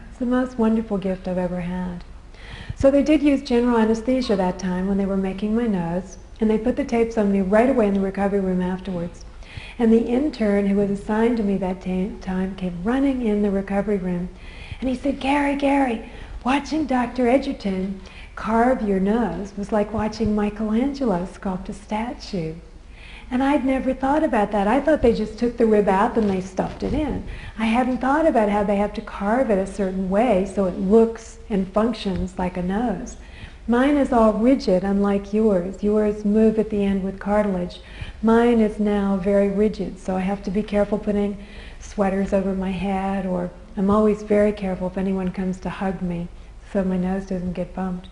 It's the most wonderful gift I've ever had. So they did use general anesthesia that time when they were making my nose, and they put the tapes on me right away in the recovery room afterwards. And the intern who was assigned to me that time came running in the recovery room, and he said, Gary, watching Dr. Edgerton carve your nose was like watching Michelangelo sculpt a statue. And I'd never thought about that. I thought they just took the rib out and they stuffed it in. I hadn't thought about how they have to carve it a certain way so it looks and functions like a nose. Mine is all rigid, unlike yours. Yours move at the end with cartilage. Mine is now very rigid, so I have to be careful putting sweaters over my head, or I'm always very careful if anyone comes to hug me so my nose doesn't get bumped.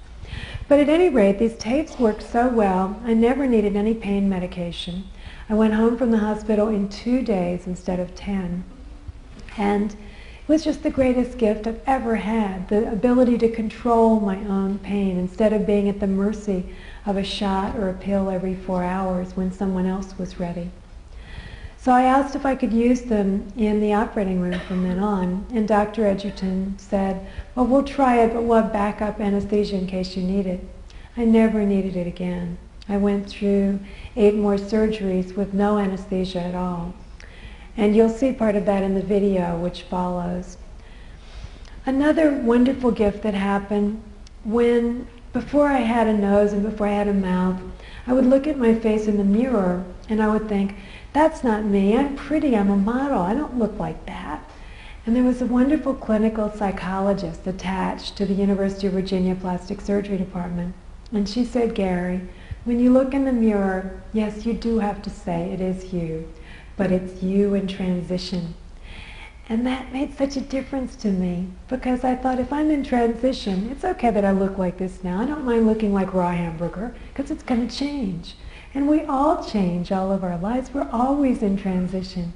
But at any rate, these tapes worked so well, I never needed any pain medication. I went home from the hospital in 2 days instead of 10. And it was just the greatest gift I've ever had, the ability to control my own pain instead of being at the mercy of a shot or a pill every 4 hours when someone else was ready. So I asked if I could use them in the operating room from then on, and Dr. Edgerton said, well, we'll try it, but we'll have backup anesthesia in case you need it. I never needed it again. I went through 8 more surgeries with no anesthesia at all. And you'll see part of that in the video which follows. Another wonderful gift that happened before I had a nose and before I had a mouth, I would look at my face in the mirror and I would think, that's not me, I'm pretty, I'm a model, I don't look like that. And there was a wonderful clinical psychologist attached to the University of Virginia Plastic Surgery Department. And she said, Gary, when you look in the mirror, yes, you do have to say it is you, but it's you in transition. And that made such a difference to me, because I thought if I'm in transition, it's okay that I look like this now. I don't mind looking like raw hamburger, because it's going to change. And we all change all of our lives. We're always in transition.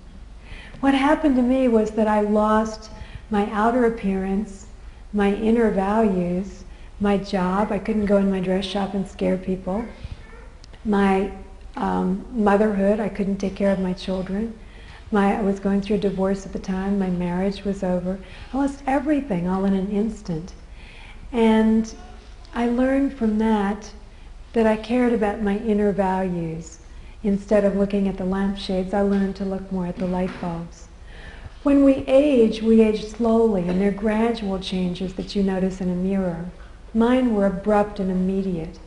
What happened to me was that I lost my outer appearance, my inner values, my job. I couldn't go in my dress shop and scare people. My motherhood, I couldn't take care of my children. I was going through a divorce at the time. My marriage was over. I lost everything all in an instant. And I learned from that I cared about my inner values. Instead of looking at the lampshades, I learned to look more at the light bulbs. When we age slowly, and they're gradual changes that you notice in a mirror. Mine were abrupt and immediate.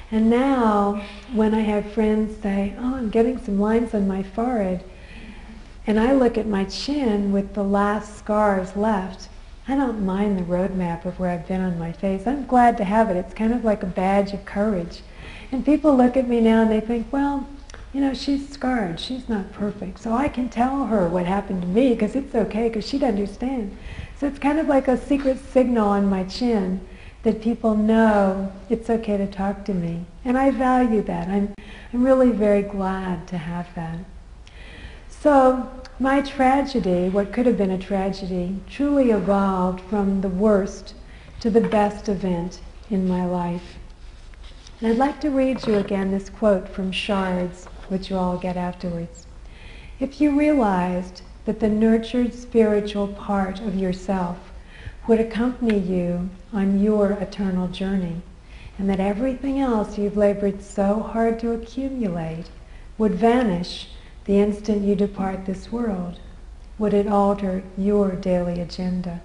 And now, when I have friends say, oh, I'm getting some lines on my forehead, and I look at my chin with the last scars left, I don't mind the roadmap of where I've been on my face. I'm glad to have it. It's kind of like a badge of courage. And people look at me now and they think, well, you know, she's scarred. She's not perfect. So I can tell her what happened to me because it's okay, because she'd understand. So it's kind of like a secret signal on my chin that people know it's okay to talk to me. And I value that. I'm really very glad to have that. So my tragedy, what could have been a tragedy, truly evolved from the worst to the best event in my life. And I'd like to read you again this quote from Shards, which you'll all get afterwards. If you realized that the nurtured spiritual part of yourself would accompany you on your eternal journey, and that everything else you've labored so hard to accumulate would vanish the instant you depart this world, would it alter your daily agenda?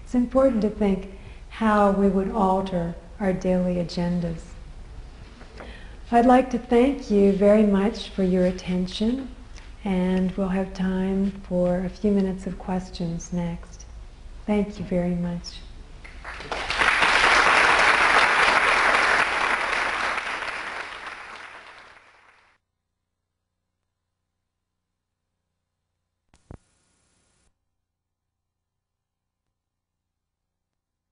It's important to think how we would alter our daily agendas. I'd like to thank you very much for your attention, and we'll have time for a few minutes of questions next. Thank you very much.